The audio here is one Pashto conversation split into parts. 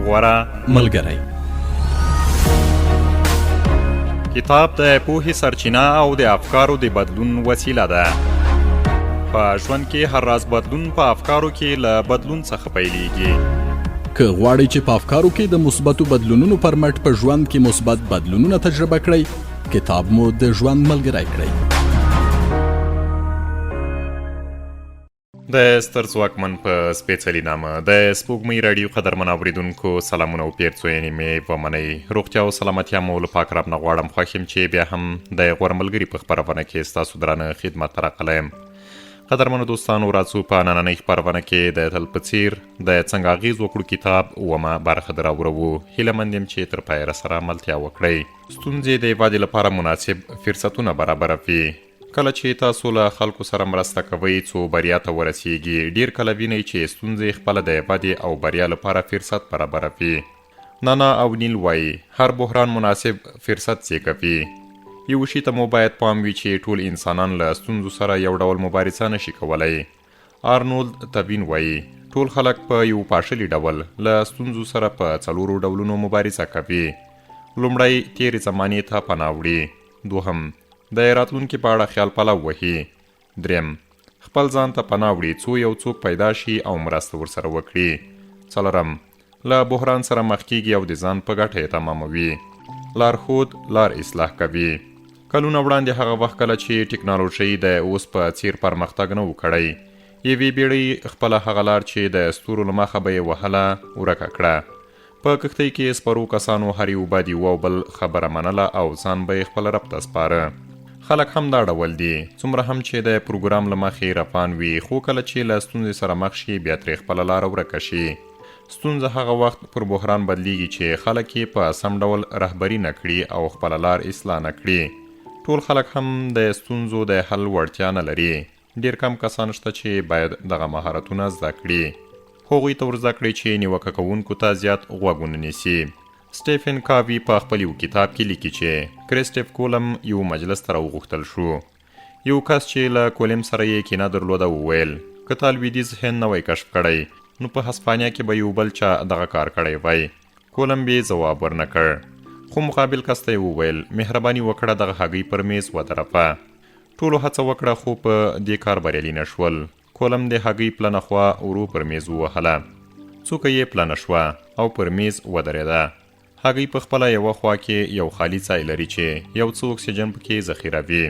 غوره ملګری. کتاب د پوهې سرچینه او د افکارو د بدلون وسیله ده. په ژوند کې هر راز بدلون په افکارو کې له بدلون څخه پیلېږي. که غواړئ چې په افکارو کې د مثبتو بدلونونو پر مټ په ژوند کې مثبت بدلونونه تجربه کړئ، کتاب مو د ژوند ملګری کړئ. د ستر ځواکمن په سپېڅلي نامه د سپوږمۍ راډیو قدرمن اورېدونکو سلامونه او پیرزوینې مې ومنئ. روغتیا او سلامتیا مو له پاک رب نه غواړم. خوښ یم چې بیا هم د غوره ملګري په خپرونه کې ستاسو درانه خدمت ته راغلی یم. قدرمنو دوستانو، راځو په نننۍ خپرونه کې د تل په څیر د څنګه اغېز وکړو کتاب اومه برخه در اورو. هیله مند یم چې تر پایه راسره ملتیا وکړئ. ستونزې د ودې لپاره مناسب فرصتونه برابروي. کله چې تاسو له خلکو سره مرسته کوئ څو بریا ته ورسیږي، ډیر کله وینئ چې ستونزې خپله د ودې او بریا لپاره فرصت برابروي. نانا او نیل وایي هر بحران مناسب فرصت زیږوي. یو شي ته مو باید پام وي چې ټول انسانان له ستونزو سره یو ډول مبارزه نشي کولی. آرنولد توین وایي ټول خلک په یو پاشلي ډول له ستونزو سره په 4 ډولونو مبارزه کوي. لومړی تیرې زمانې ته پناه وړي. دوهم د راتلونکي په اړه خیال پلو وهي. دریم خپل ځان ته پناه وړي څو یو څوک پیدا شي او مرسته ورسره وکړي. څلورم له بحران سره مخ کیږي او د ځان په ګټه یې تماموي. لارښود لار اصلاح کوي. کلونه وړاندې هغه وخت کله چې ټکنالوژي د اوس په څیر پرمختګ نه و کړی، یوې بیړۍ خپله هغه لار چې د ستورو له مخه به یې وهله ورکه کړه. په کښتۍ کې سپرو کسانو هر یو باید یو او بل خبره منله او ځان به یې خپل رب ته سپاره. خلک هم دا ډول دي، څومره هم چې د پروګرام له مخې روان وي، خو کله چې له ستونزې سره مخ شي بیا ترې خپله لاره ورکه شي. ستونزه هغه وخت پر بحران بدلیږي چې خلک یې په سم ډول رهبري نه کړي او خپله لار اصلاح نه کړي. ټول خلک هم د ستونزو د حل وړتیا نه لري. ډیر کم کسان شته چې باید دغه مهارتونه زده کړي. هغوی ته ور زده کړئ چې نیوکه کوونکو ته زیات غوږونه نیسي. سټیفن کاوي په خپل یو کتاب کې لیکي چې کریسټف کولم یو مجلس ته راوغوښتل شو. یو کس چې له کولم سره یې کینه درلوده وویل که تا لویدیځ هند نه وای کشف کړی نو په هسپانیا کې به یو بل چا دغه کار کړی وای. کولم بې ځواب ورنه کړ، خو مقابل کس ته یې وویل مهرباني وکړه دغه هګۍ پر میز ودرپه. ټولو هڅه وکړه خو په دې کار بریالي نه شول. کولم د هګۍ پلنه خوا ورو پر میز ووهله. څوکه یې پلنه شوه او پر میز ودرېده. هګۍ په خپله یوه خوا کې یو خالي ځای لري چې یو څه اکسیجن پکې ذخیره وي.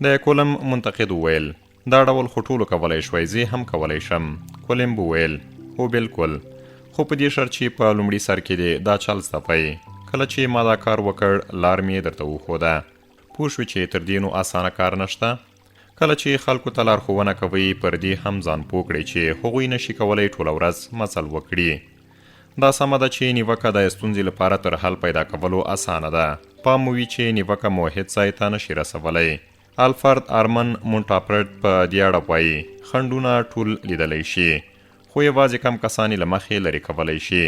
د کولم منتقد وویل دا ډول خو ټولو کولی شوی، زه هم کولی شم. کولم وویل هو بلکل، خو په دې شرط چې په لومړي سر کې دې دا چل زده کړئ. کله چې ما دا کار وکړ لار مې درته وښوده. پوه شوې چې تر دې نو اسانه کار نشته. کله چې خلکو ته لارښوونه کوئ پر دې هم ځان پوه کړئ چې هغوی نشي کولی ټوله ورځ مزل وکړي. دا سمه ده چې نیوکه د ستونزې لپاره تر حل پیدا کولو اسانه ده. پام مو وي چې نیوکه مو هېڅ ځای ته نشي رسولی. الفرد آرمن مونټاپرټ په دې اړه وایي خنډونه ټول لیدلی شي خو یوازې کم کسان یې له مخې لرې کولی شي.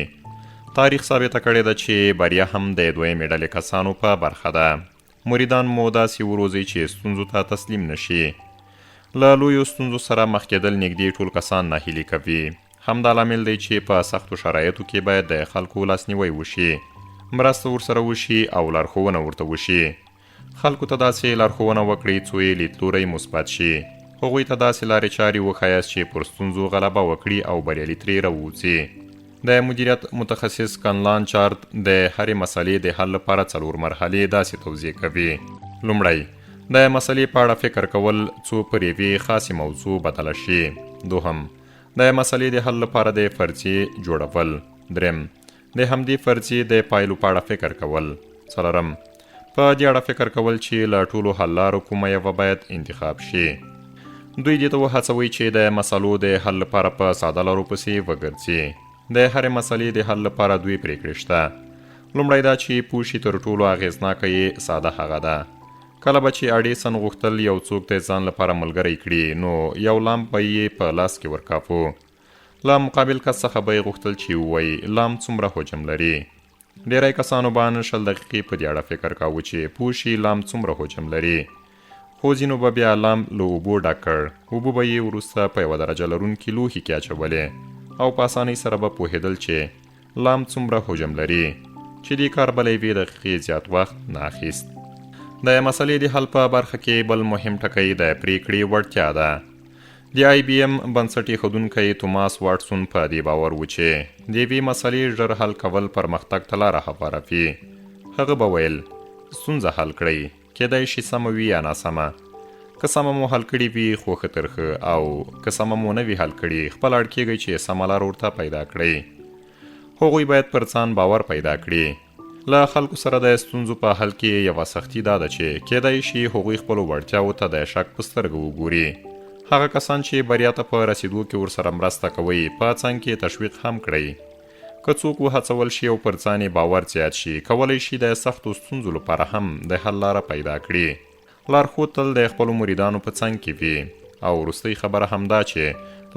تاریخ ثابته کړې ده چې بریا هم د دویمې ډلې کسانو په برخه ده. مریدان مو داسې وروزئ چې ستونزو ته تسلیم نشي. له لویو ستونزو سره مخ کېدل نږدې ټول کسان ناهیلي کوي. همدا لامل دی چې په سختو شرایطو کې باید د خلکو لاسنیوی وشي، مرسته ورسره وشي او لارښوونه ورته وشي. خلکو ته داسې لارښوونه وکړئ څو یې لیدلوری مثبت شي. هغوی ته داسې لارې چارې وښایاست چې پر ستونزو غلبه وکړي او بریالي ترې راووځي. د مدیریت متخصص کنلان چارت د هرې مسئلې د حل لپاره 4 مرحلې داسې توضیح کوي. لومړی د مسئلې په اړه فکر کول څو پر یوې خاصې موضوع بدله شي. دوهم د مسئلې د حل لپاره د فرضیې جوړول. دریم د همدې فرضیې د پایلو په اړه فکر کول. څلورم په دې اړه فکر کول چې له ټولو حل لارو کومه یوه باید انتخاب شي. دوی دې ته وهڅوئ چې د مسئلو د حل لپاره په ساده لارو پسې وګرځي. د هرې مسئلې د حل لپاره 2 پرېکړې شته. لومړی دا چې پوه شي تر ټولو اغېزناکه یې ساده هغه ده. کله به چې اډیسن غوښتل یو څوک د ځان لپاره ملګری کړي نو یو لامپ به یې په لاس کې ورکاپو. له مقابل کس څخه به یې غوښتل چې ووایي لامپ څومره حجم لري. ډیری کسانو به 9 دقیقې په دې اړه فکر کاوه چې پوه شي لامپ څومره حجم لري. خو ځینو به بیا لامپ له اوبو ډک کړ. اوبه به یې وروسته په 1 درجه لرونکي لوښي کې اچولې او په اسانۍ سره به پوهېدل چې لام څومره حجم لري چې دې کار بل 1 دقیقې زیات وخت نه اخیست. د مسلې د حل په برخه کې بل مهم ټکی د پریکړې وړتیا ده. د IBM بنسټ ایښودونکی توماس واټسون په دې باور و چې د یوې مسلې ژر حل کول پرمختګ ته لاره هواروي. هغه به ویل ستونزه حل کړئ، کیدای شي سمه وي یا ناسمه. که سمه مو حل کړي وي خو ښه ترخه، او که سمه مو نه وي حل کړي خپل اړ کېږئ چې سمه لار ورته پیدا کړئ. هغوی باید پر ځان باور پیدا کړي. له خلکو سره د ستونزو په حل کې یوه سختي دا ده چې کیدای شي هغوی خپلو وړتیاوو ته د شک په سترګه وګوري. هغه کسان چې بریا ته په رسیدو کې ورسره مرسته کوي په څنګ کې تشویق هم کړئ. که څوک وهڅول شي او پر ځان باور زیات شي، کولی شي د سختو ستونزو لپاره هم د حل لاره پیدا کړي. لارښود تل د خپلو مریدانو په څنګ کې وي، او وروستۍ خبره هم دا چې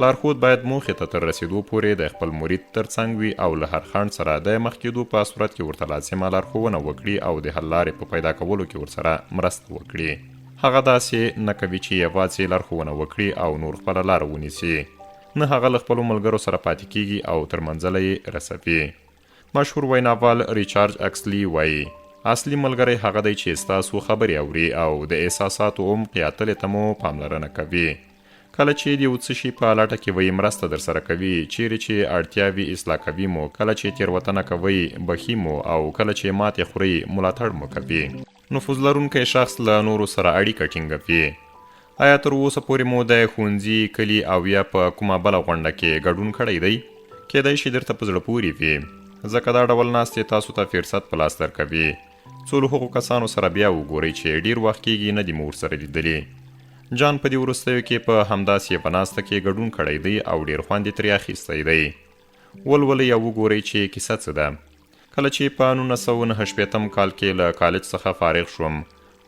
لارښود باید موخې ته تر رسیدو پورې د خپل مرید تر څنګ وي او له هر خنډ سره د مخ کېدو په صورت کې ورته لازمه لارښوونه وکړي او د حل لارې په پیدا کولو کې ورسره مرسته وکړي. هغه داسې نه کوي چې یوازې لارښوونه وکړي او نور خپله لاره ونیسي، نه هغه له خپلو ملګرو سره پاتې کیږي او تر منزله یې رسوي. مشهور ویناوال ریچارډ اکسلي وایي اصلي ملګری هغه دی چې ستاسو خبرې اوري او د احساساتو عمق یا تلې ته مو پاملرنه کوي. کله چې د یو څه شي په لټه کې وي مرسته در سره کوي، چیرې چې اړتیا وي اصلاح کوي مو، کله چې تېروتنه کوي بخي مو، او کله چې ماتې خوري ملاتړ مو کوي. نفوذ لرونکی شخص له نورو سره اړیکه ټینګوي. آیا تر اوسه پورې مو د ښوونځي، کلي او یا په کومه بله غونډه کې ګډون کړی دی؟ کیدای شي درته په زړه پورې وي، ځکه دا ډول ناستې تاسو ته فرصت په لاس درکوي. څو له هغو کسانو سره بیا وګورئ چې ډیر وخت کېږي نه دي مو ورسره لیدلي. جان په دې وروستیو کې په همداسې یوه ناسته کې ګډون کړی دی او ډیر خوند یې ترې اخیستی دی. ولولئ او وګورئ چې کیسه څه ده. کله چې په 1969 کال کې له کالج څخه فارغ شوم،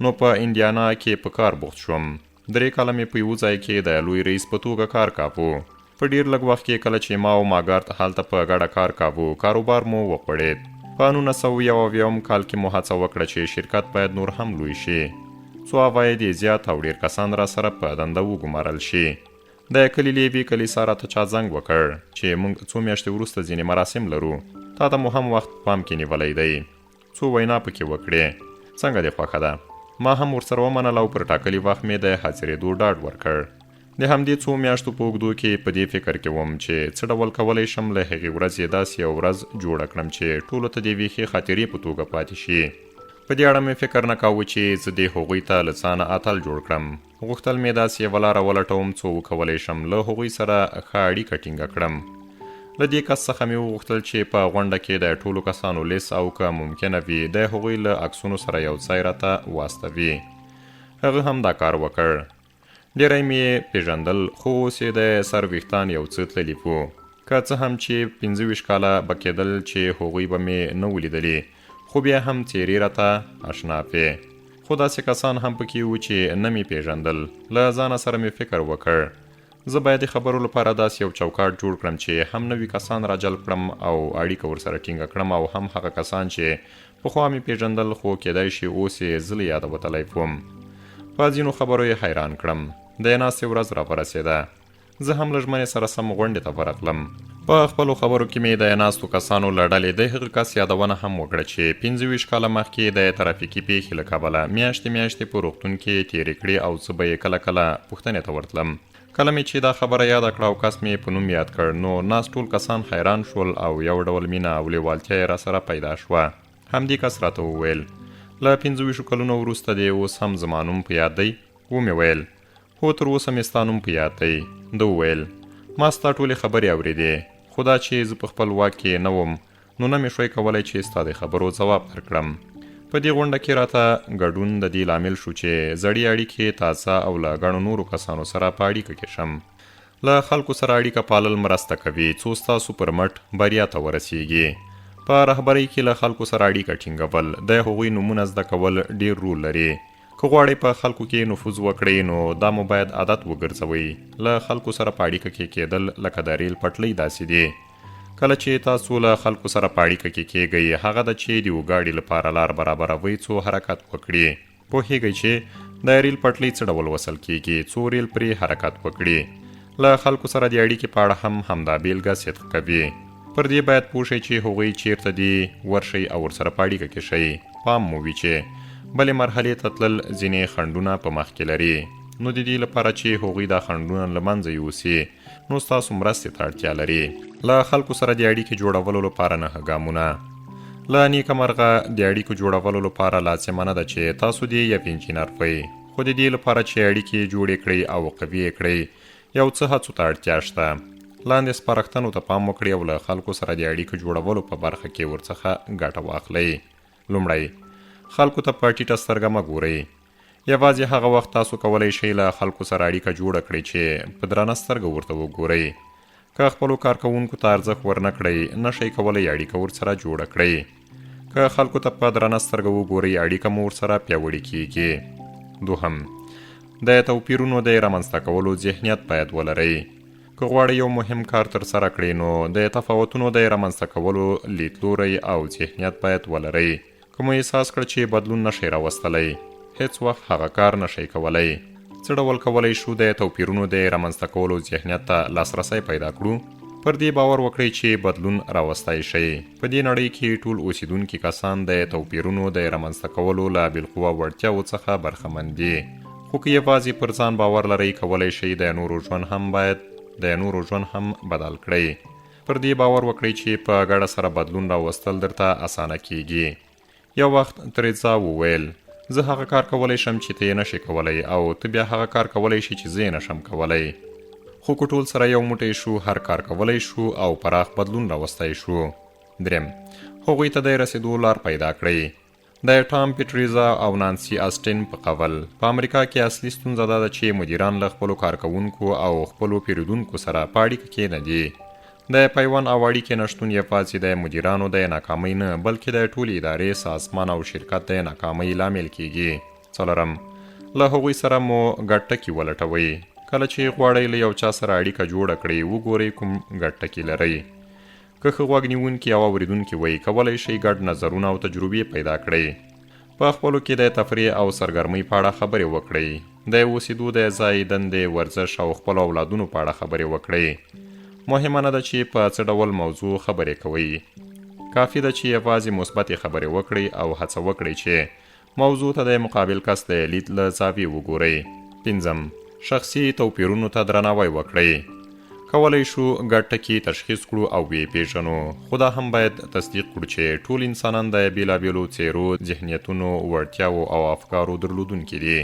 نو په انډیانا کې په کار بوخت شوم. 3 کاله مې په یوه ځای کې د لوی رئیس په توګه کار کاوه. په ډیر لږ وخت کې کله چې ما او ماګارت هلته په ګډه کار کاوه، کاروبار مو وخوړید. په 1991 کال کې مو هڅه وکړه چې شرکت باید نور هم لوی شي، څو عواید یې زیات او ډیر کسان را سره په دنده وګمارل شي. د کلي لیوي کلیسا راته چا زنګ وکړ چې موږ 2 میاشتې وروسته ځینې مراسم لرو، تا ته مو هم وخت پام کې نیولی دی، څو وینا پکې وکړې، څنګه دې خوښه ده؟ ما هم ورسره ومنله او پر ټاکلي وخت مې د حاضرېدو ډاډ ورکړ. د همدې 2 میاشتو په اوږدو کې په دې فکر کې وم چې څه ډول کولی شم له هغې ورځې داسې یو ورځ جوړه کړم چې ټولو ته د یوې ښې خاطرې په توګه پاتې شي. په دې اړه مې فکر نه کاوه چې زه دې هغوی ته له ځانه اتل جوړ کړم. غوښتل مې داسې یوه لاره ولټوم څو وکولی شم له هغوی سره ښه اړیکه ټینګه کړم. له دې کس څخه مې وغوښتل چې په غونډه کې د ټولو کسانو لیست او که ممکنه وي د هغوی له عکسونو سره یو ځای راته واستوي. هغه هم دا کار وکړ. ډېری مې پیژندل، خو اوس یې د سر ویښتان یو څه تللي وو. که څه هم چې 25 کاله به کېدل چې هغوی به مې نه ولیدلي، خو بیا هم څېرې راته اشنا وې. خو داسې کسان هم پکې وو چې نه مې پیژندل. له ځانه سره مې فکر وکړ زه باید د خبرو لپاره داسې یو چوکاټ جوړ کړم چې هم نوي کسان راجلب کړم او اړیکه ورسره ټینګه کړم، او هم هغه کسان چې پخوا مې پیژندل خو کېدای شي اوس یې زه له یاده وتلی وم. په ځینو خبرو یې حیران کړم. د ناستې ورځ را ورسېده. زه هم له ژمنې سره سم غونډې ته ورغلم. په خپلو خبرو کې مې د ناستو کسانو له ډلې د هغه کس یادونه هم وکړه چې 25 کاله مخکې د ترافیکي پیښې له کبله میاشتې په روغتون کې تېرې کړې او زه به یې کله کله پوښتنې ته ورتلم. کله مې چې دا خبره یاده کړه او کس مې په نوم یاد کړ، نو ناست ټول کسان حیران شول او یو ډول مینه او لیوالتیا یې را سره پیدا شوه. همدې کس راته وویل له 25 کلونو وروسته دې اوس هم زما نوم په یاد دی؟ ومې ویل هو، تر اوسه مې ستا نوم په یاد دی. ده وویل ما ستا ټولې خبرې اورېدې، خو دا چې زه په خپل واک کې نه وم، نو نه مې شوی کولی چې ستا د خبرو ځواب درکړم. په دې غونډه کې راته ګډون د دې لامل شو چې زړې اړیکې تازه او له ګڼو نورو کسانو سره په اړیکه کې شم. له خلکو سره اړیکه پالل مرسته کوي څو ستاسو پر مټ بریا ته ورسیږي. په رهبرۍ کې له خلکو سره اړیکه ټینګول، د هغوی نومونه زده کول ډیر رول لري. که غواړئ په خلکو کې نفوذ وکړئ، نو دا مو باید عادت وګرځوئ. له خلکو سره په اړیکه کې کېدل لکه د ریل پټلۍ داسې دي. کله چې تاسو له خلکو سره په اړیکه کې کېږئ، هغه ده چې د یو ګاډي لپاره لار برابروئ څو حرکت وکړي. پوهیږئ چې د ریل پټلۍ څه ډول وصل کېږي څو ریل پرې حرکت وکړي. له خلکو سره د اړیکې په اړه هم همدا بیلګه صدق کوي. پر دې باید پوه شئ چې هغوی چیرته دي، ورشئ او ورسره په اړیکه کې شئ. پام مو وي چې بلې مرحلې ته تلل ځینې خنډونه په مخ کې لري، نو د دې لپاره چې هغوی دا خنډونه له منځه یوسي، نو ستاسو مرستې ته اړتیا لري. له خلکو سره د اړیکې جوړولو لپاره 9 ګامونه. له نیکه مرغه د اړیکو جوړولو لپاره لازمه نه ده چې تاسو دې یو انجینر وئ، خو د دې لپاره چې اړیکې جوړې کړئ او قوي یې کړئ، یو څه هڅو ته اړتیا شته. لاندې سپارښتنو ته پام وکړئ او له خلکو سره د اړیکو جوړولو په برخه کې ورڅخه ګټه واخلئ. لومړی، خلکو ته په ټیټه سترګه مه ګورئ. یوازې هغه وخت تاسو کولی شئ له خلکو سره اړیکه جوړه کړئ چې په درنه سترګه ورته وګورئ. که خپلو کارکوونکو ته ارزښت ورنه کړئ، نشئ کولی اړیکه ورسره جوړه کړئ. که خلکو ته په درنه سترګه وګورئ، اړیکه مو ورسره پیاوړې کیږي. دوهم، د توپیرونو د رامنځته کولو ذهنیت باید ولرئ. که غواړئ یو مهم کار ترسره کړئ، نو د تفاوتونو د رامنځته کولو لیدلوری او ذهنیت باید ولرئ. که مو احساس کړ چې بدلون نشئ راوستلی، هیڅ وخت هغه کار نشئ کولی. څه ډول کولی شو د توپیرونو د رامنځته کولو ذهنیت ته لاسرسی پیدا کړو؟ پر دې باور وکړئ چې بدلون راوستی شئ. په دې نړۍ کې ټول اوسیدونکي کسان د توپیرونو د رامنځته کولو له بالقوه وړتیاوو څخه برخمن دي. خو که یوازې پر ځان باور لرئ، کولی شئ د نورو ژوند هم بدل کړئ. پر دې باور وکړئ چې په ګډه سره بدلون راوستل درته اسانه کیږي. یو وخت تریزا وویل، زه هغه کار کولی شم چې ته یې نشې کولی، او ته بیا هغه کار کولی شي چې زه یې نشم کولی. خو که ټول سره یو موټی شو، هر کار کولی شو او پراخ بدلون راوستی شو. دریم، هغوی ته د رسیدو لار پیدا کړئ. د ټام پیټریزا او نانسی آسټین په قول، په امریکا کې اصلي ستونزه دا ده چې مدیران له خپلو کارکوونکو او خپلو پیرودونکو سره په اړیکه کې نه دي. د پیوند او اړیکې نشتون یوازې د مدیرانو د ناکامۍ نه، بلکې د ټولې ادارې، سازمان او شرکت د ناکامۍ لامل کیږي. څلورم، له هغوی سره مو ګډ ټکي ولټوئ. کله چې غواړئ له یو چا سره اړیکه جوړه کړئ، وګورئ کوم ګډ ټکي لرئ. که ښه غوږ نیونکي او اورېدونکي وئ، کولی شئ ګډ نظرونه او تجربې پیدا کړئ. په خپلو کې د تفریح او سرګرمۍ په اړه خبرې وکړئ. د اوسېدو د ځای، دندې، ورزش او خپلو اولادونو په اړه خبرې وکړئ. مهمه نه ده چې په څه ډول موضوع خبرې کوئ. کافي ده چې یوازې مثبتې خبرې وکړئ او هڅه وکړئ چې موضوع ته د مقابل کس د لید له زاویې وګورئ. پنځم، شخصي توپیرونو ته درناوی وکړئ. کولی شو ګډ ټکي تشخیص کړو او ویې پیژنو، خو دا هم باید تصدیق کړو چې ټول انسانان د بېلابېلو څېرو، ذهنیتونو، وړتیاوو او افکارو درلودونکي دي.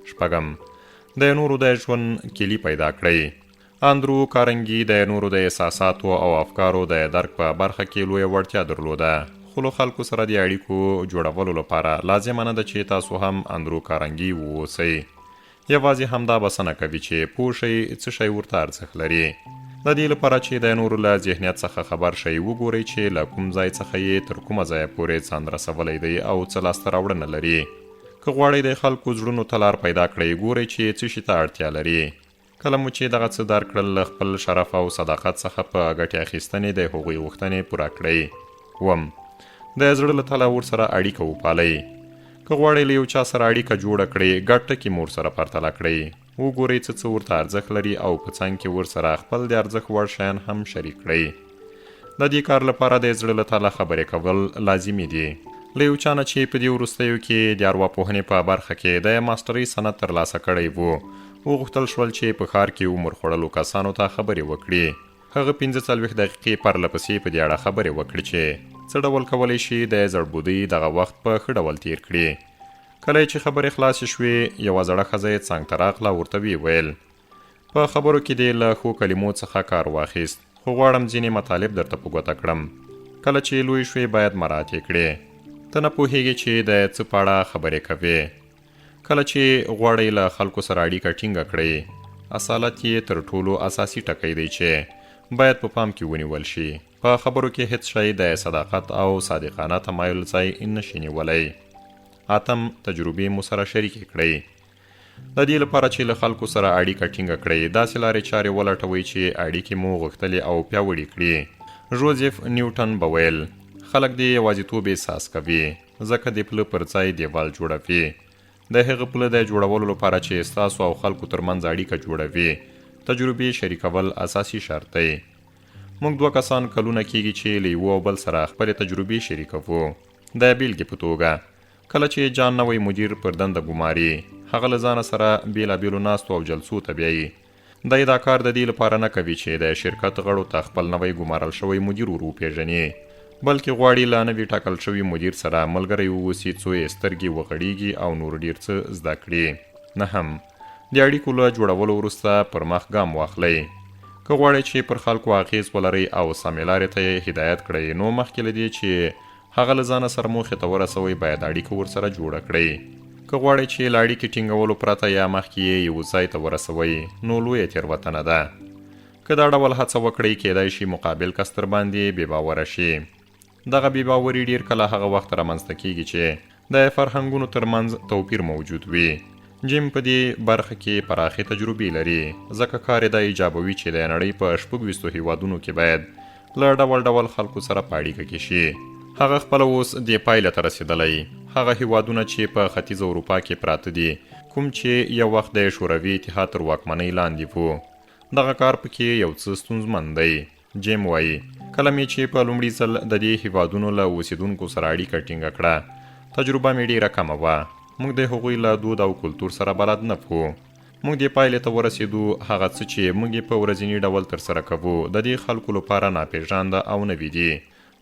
شپږم، د نورو د ژوند کلي پیدا کړئ. اندرو کارنګي د نورو د احساساتو او افکارو د درک په برخه کې لویه وړتیا درلوده، خو له خلکو سره د اړیکو جوړولو لپاره لازمه نه ده چې تاسو هم اندرو کارنګي واوسئ. یوازې همدا بسنه کوي چې پوه شئ څه شی ورته ارزښت لري. د دې لپاره چې د نورو له ذهنیت څخه خبر شئ، وګورئ چې له کوم ځای څخه یې تر کومه ځایه پورې ځان رسولی دی او څه لاسته راوړنه لري. که غواړئ د خلکو زړونو ته لار پیدا کړئ، ګورئ چې څه شي ته اړتیا لري. کله مو چې دغه څه درک کړل، له خپل شرف او صداقت څخه په ګټې اخیستنې د هغوی غوښتنې پوره کړئ. اووم، د زړه له تله ورسره اړیکه وپالئ. که غواړئ له یو چا سره اړیکه جوړه کړئ، ګډ ټکي مو ورسره پرتله کړئ. وګورئ څه ورته ارزښت لري او په څنګ کې ورسره خپل د ارزښت وړ شیان هم شریک کړئ. د دې کار لپاره د زړه له تله خبرې کول لازمي دي. له یو چا نه چې په دې وروستیو کې د ارواپوهنې په برخه کې د ماسټرۍ سند ترلاسه کړی و، وغوښتل شول چې په ښار کې عمر خوړلو کسانو ته خبرې وکړي. هغه 45 دقیقې پرله پسې په دې اړه خبرې وکړي چې څه ډول کولی شي د زړبودۍ دغه وخت په ښه ډول تیر کړي. کله چې خبرې خلاصې شوې، یوه زړه ښځه یې څنګ ته راغله، ورته ویې ویل، په خبرو کې دې له ښو کلمو څخه کار واخیست، خو غواړم ځینې مطالب درته په ګوته کړم. کله چې لوی شوې، باید مراعات یې کړې. ته نه پوهیږې چې د څه په اړه خبرې کوې. کله چې غواړئ له خلکو سره اړیکه ټینګه کړئ، اصالت یې تر ټولو اساسي ټکی دی چې باید په پام کې ونیول شي. په خبرو کې هیڅ شی د صداقت او صادقانه تمایل ځای نشي نیولی. اتم، تجربې مو سره شریکې کړئ. د دې لپاره چې له خلکو سره اړیکه ټینګه کړئ، داسې لارې چارې ولټوئ چې اړیکې مو غښتلې او پیاوړې کړي. جوزف نیوټن به ویل، خلک د یوازیتوب احساس کوي، ځکه د پله پر ځای دیوال جوړوي. د هغه پله د جوړولو لپاره چې ستاسو او خلکو ترمنځ اړیکه جوړوي، تجربې شریکول اساسي شرط دی. موږ 2 کسان کلونه کېږي چې له یو بل سره خپل تجربې شریکوو. د بیلګې په توګه کله چې جان نوی مدیر پر دنده ګماري، هغه له ځانه سره بیلابیلو ناستو او جلسو ته بیایي. دی دا کار د دې لپاره نه کوي چې د شرکت غړو ته خپل نوی ګمارل شوی مدیر ور وپېژني، بلکې غواړي له نوي ټاکل شوي مدیر سره ملګری واوسي څو یې سترګې وغړېږي او نور ډېر څه زده کړي. نه هم د اړیکو له جوړولو وروسته پر مخ ګام واخلئ. که غواړئ چې پر خلکو اغېز ولرئ او سمې لارې ته یې هدایت کړئ، نو مخکې له دې چې هغه له ځانه سره موخې ته ورسوئ باید اړیکه ورسره جوړه کړئ. که غواړئ چې له اړیکې ټینګولو پرته یا مخکې یې یو ځای ته ورسوئ، نو لویه تېروتنه ده. که دا ډول هڅه وکړئ، کیدای شي مقابل کس تر باندې بې باوره شي. دغه بې باوري ډېر کله هغه وخت رامنځته کیږي چې د فرهنګونو ترمنځ توپیر موجود وي. جیم په دې برخه کې پراخې تجربې لري، ځکه کار یې دا ایجابوي چې د نړۍ په 26 هیوادونو کې باید له ډول ډول خلکو سره په اړیکه کې شي. هغه خپله اوس دې پایله ته رسېدلی. هغه هیوادونه چې په ختیځ اروپا کې پراته دي، کوم چې یو وخت د شوروي اتحاد تر واکمنۍ لاندې وو، دغه کار پکې یو څه ستونزمن دی. جیم وایي کله مې چې په لومړي ځل د دې هیوادونو له اوسیدونکو سره اړیکه ټینګه کړه، تجربه مې ډېره کمه وه. موږ د هغوی له دود او کلتور سره بلد نه وو. موږ دې پایلې ته ورسېدو هغه څه چې موږ یې په ورځني ډول ترسره کوو د دې خلکو لپاره ناپېژانده او نوي دي.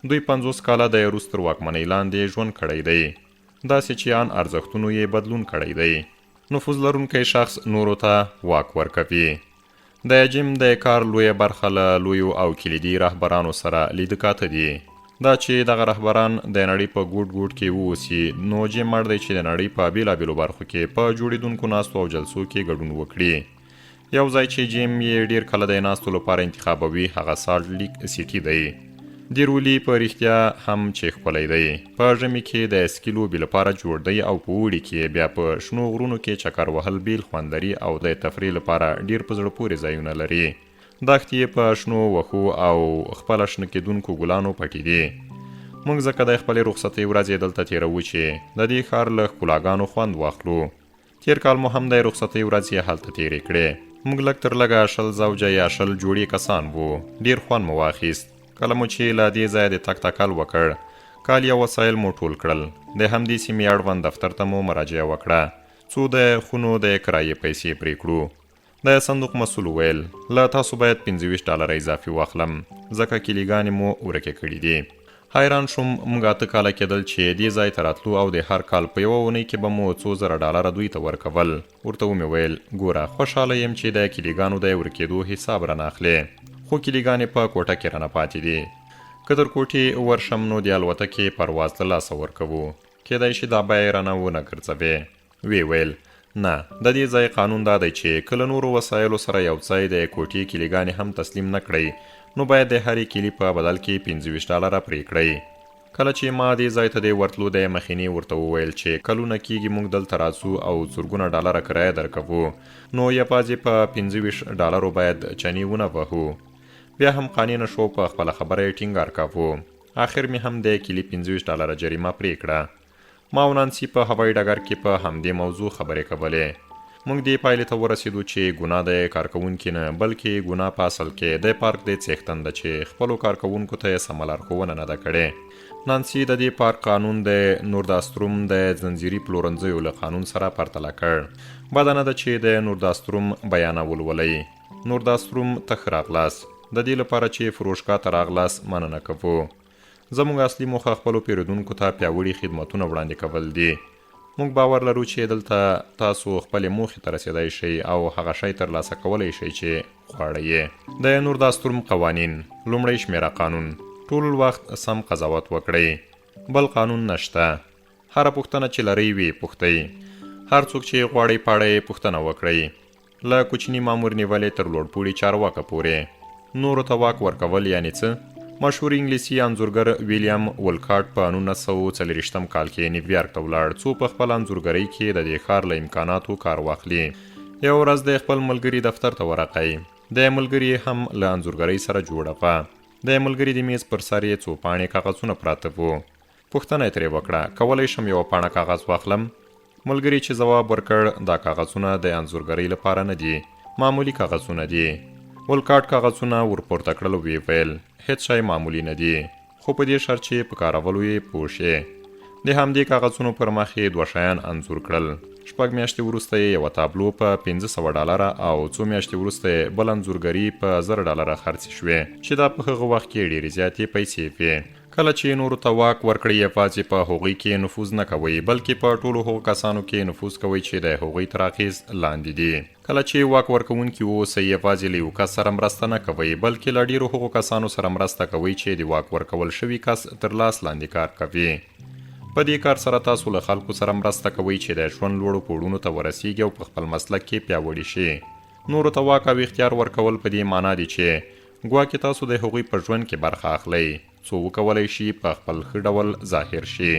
دوی 50 کاله د روس تر واکمنۍ لاندې ژوند کړی دی. داسې چې ان ارزښتونو یې بدلون کړی دی. نفوذ لرونکی شخص نورو ته واک ورکوي. د جیم د کار لویه برخه له لویو او کلیدي رهبرانو سره لیدکاته دي. دا چې دغه رهبران د نړۍ په ګوټ ګوټ کې ووسي، نو جیم مړ دی چې د نړۍ په بیلابیلو برخو کې په جوړېدونکو ناستو او جلسو کې ګډون وکړي. یو ځای چې جیم یې ډېر کله د ناستو لپاره انتخابوي هغه سالټ لیک سیټي دی. دیرولی په رښتیا هم چې ښکلی دی. په ژمي کې د سکي لوبې لپاره جوړ دی او په اوړي کې بیا په شنو غرونو کې چکر وهل بیل خوند لري او د تفریح لپاره ډېر په زړه پورې ځایونه لري. دښتې یې په شنو وښو او خپله شنه کېدونکو ګلانو پټې دي. موږ ځکه د خپلې رخصتۍ ورځې دلته تېروو چې د دې ښار له ښکلاګانو خوند واخلو. تېر کال مو هم د رخصتۍ ورځې هلته تېرې کړې. موږ لږ تر لږه 20 زوجه یا 20 جوړې کسان وو. ډېر خوند مو واخیست. کله مو چې له دې ځایه د تګ تکل وکړ، کالي او وسایل مو ټول کړل. د همدې سیمې اړوند دفتر ته مو مراجعه وکړه څو د خونو د کرایې پیسې پرې کړو. د صندوق مسؤل وویل له تاسو باید $25 اضافي واخلم، ځکه کلیګانې مو ورکې کړي دي. حیران شوم. موږ 8 کاله کېدل چې دې ځای ته راتلو او د هر کال په یوه اونۍ کې به مو $2,000 دوی ته ورکول. ورته ومې ویل ګوره خوشحاله یم چې د کلیګانو د ورکېدو حساب رانه اخلې، خو کلیګانې په کوټه کې رانه پاتې دي. که تر کوټې ورشم نو د الوتکې پرواز له لاسه ورکوو، کېدای شي دا بیه رانه ونه ګرځوې. وی ویل نه، د دې ځای قانون دا دی چې کله نورو وسایلو سره یو ځای د کوټې کلیګانې هم تسلیم نه کړئ، نو باید د هرې کلي په بدل کې $25 پرې کړئ. کله چې ما دې ځای ته د ورتلو د مخینې ورته وویل چې کلونه کېږي موږ دلته راځو او زرګونه ډالره کرایه درکوو، نو یوازې په $25 باید چنې ونه وهو. بیا هم قانع نه شو، په خپله خبره یې ټینګار کاوه. آخر مې هم د کلي $25 جریمه پرې کړه. ما او نانسي په هوایي ډګر کې په همدې موضوع خبرې کولې. موږ دې پایلې ته ورسېدو چې ګناه د کارکوونکي نه بلکې ګناه په اصل کې د پارک د څښتن ده چې خپلو کارکوونکو ته یې سمه لارښوونه نه ده کړې. نانسي د دې پارک قانون د نورداستروم د ځنځیري پلورنځیو له قانون سره پرتله کړ. بده نه ده چې د نورداستروم بیانه ولولئ. نورداستروم ته ښه راغلاست. د دې لپاره چې فروشګاه ته راغلاست مننه کوو. زموږ اصلي موخه خپلو پیرودونکو ته پیاوړي خدمتونه وړاندې کول دي. موږ باور لرو چې دلته تاسو خپلې موخې ته رسېدای شئ او هغه شی ترلاسه کولی شئ چې غواړئ یې. د نورداستروم قوانین: لومړی شمیره قانون: ټول وخت سم قضاوت وکړئ. بل قانون نشته. هره پوښتنه چې لرئ وي پوښتئ. هر څوک چې غواړئ په اړه یې پوښتنه وکړئ، له کوچني مامور نیولې تر لوړپوړي چارواکه پورې. نورو ته واک ورکول یعنې څه؟ مشهور انګلیسي انځورګر ویلیام ولکاټ په 1940 کال کې نیویارک ته ولاړ څو په خپل انځورګرۍ کې د دې ښار له امکاناتو کار واخلي. یو ورځ د خپل ملګري دفتر ته ورغی. د ملګري هم له انځورګرۍ سره جوړه وه. د ملګري د میز پر سر یې څو پاڼې کاغذونه پراته وو. پوښتنه یې ترې وکړه کولی شم یوه پاڼه کاغذ واخلم؟ ملګري چې ځواب ورکړ دا کاغذونه د انځورګرۍ لپاره نه دي، معمولي کاغذونه دي. ولکاټ کاغذونه ورپورته کړل او ویې ویل هېڅ شی معمولي نه دي، خو په دې شرط چې په کارولو یې پوه شې. د همدې کاغذونو پر مخ یې 2 شیان انځور کړل. 6 میاشتې وروسته یې یوه تابلو په $500 او 2 میاشتې وروسته یې بل انځورګري په $1000 خرڅې شوې، چې دا په هغه وخت کې ډېرې زیاتې پیسې وې. کله چې نورو ته واک ورکړئ یوازې په هغوی کې نفوذ نه کوئ، بلکې په ټولو هغو کسانو کې نفوذ کوئ چې د هغوی تر اغېز لاندې دي. کله چې واک ورکوونکي واوسئ یوازې له یو کس سره مرسته نه کوئ، بلکې له ډېرو هغو کسانو سره مرسته کوئ چې د واک ورکول شوي کس تر لاس لاندې کار کوي. په دې کار سره تاسو له خلکو سره مرسته کوئ چې د ژوند لوړو پوړونو ته ورسیږي او په خپل مسلک کې پیاوړي شي. نورو ته واک او اختیار ورکول په دې معنا دي چې ګواکې تاسو د هغوی په ژوند کې برخه اخلئ، څو وکولی شي په خپل ښه ډول ظاهر شي.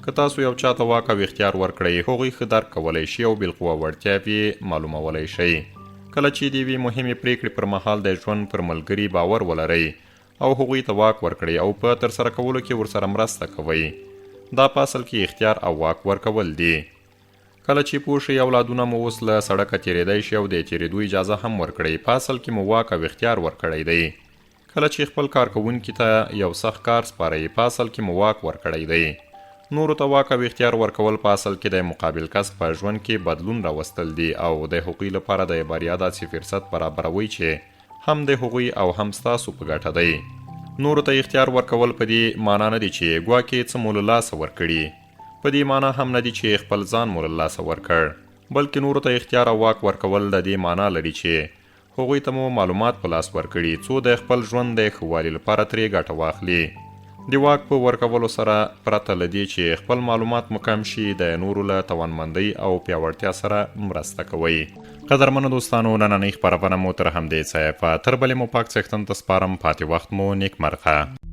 که تاسو یو چا ته واک او اختیار ورکړئ، هغوی ښه درک کولی شي او بالقوه وړتیاوې یې معلومولی شي. کله چې د یوې مهمې پریکړې پر مهال د ژوند پر ملګري باور ولرئ او هغوی ته واک ورکړئ او په ترسره کولو کې ورسره مرسته کوئ، دا په اصل کې اختیار او واک ورکول دي. کله چې پوه شئ اولادونه مو اوس له سړکه تېرېدی شي او د تېرېدو اجازه هم ورکړئ، په اصل کې مو واک او اختیار ورکړی دی. کله چې خپل کارکوونکي ته یو سخت کار سپارئ، په اصل کې مو واک ورکړی دی. نورو ته واک او اختیار ورکول په اصل کې د مقابل کس په ژوند کې بدلون راوستل دي او د هغوی لپاره د بریا داسې فرصت برابروي چې هم د هغوی او هم ستاسو په ګټه دی. نورو ته اختیار ورکول په دې معنا نه دي چې ګواکې څه مو له لاسه ورکړي، په دې معنا هم نه دي چې خپل ځان مو له لاسه ورکړ، بلکې نورو ته اختیار او واک ورکول د دې معنا لري چې هغوی ته مو معلومات په لاس ورکړي څو د خپل ژوند د ښه والي لپاره ترې ګټه واخلي. د واک په ورکولو سره پرته له دې چې خپل معلومات مو کم شي، د نورو له توانمندۍ او پیاوړتیا سره مرسته کوئ. قدرمنو دوستانو، نننۍ خپرونه مو تر همدې ځایه په تر بلې مو پاک څښتن ته سپارم. پاتې وخت مو نیکمرغه.